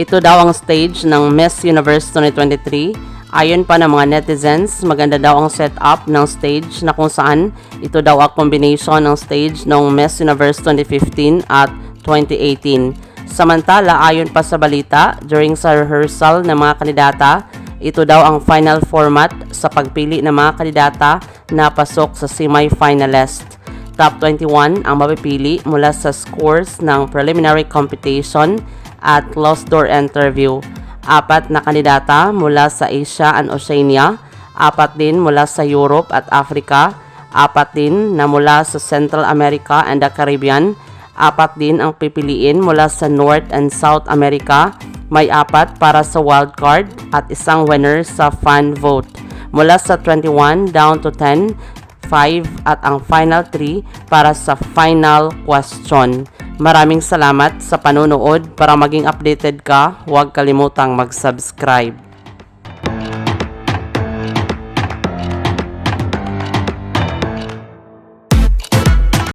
Ito daw ang stage ng Miss Universe 2023. Ayon pa ng mga netizens, maganda daw ang setup ng stage na kung saan ito daw ang combination ng stage ng Miss Universe 2015 at 2018. Samantala, ayon pa sa balita, during sa rehearsal ng mga kandidata, ito daw ang final format sa pagpili ng mga kandidata na pasok sa semi-finalist. Top 21 ang mapipili mula sa scores ng preliminary competition at closed door interview. 4 na kandidata mula sa Asia and Oceania, 4 din mula sa Europe at Africa, 4 din na mula sa Central America and the Caribbean, 4 din ang pipiliin mula sa North and South America, may 4 para sa wildcard at isang winner sa fan vote. Mula sa 21 down to 10, 5 at ang final 3 para sa final question. Maraming salamat sa panonood. Para maging updated ka, huwag kalimutang mag-subscribe.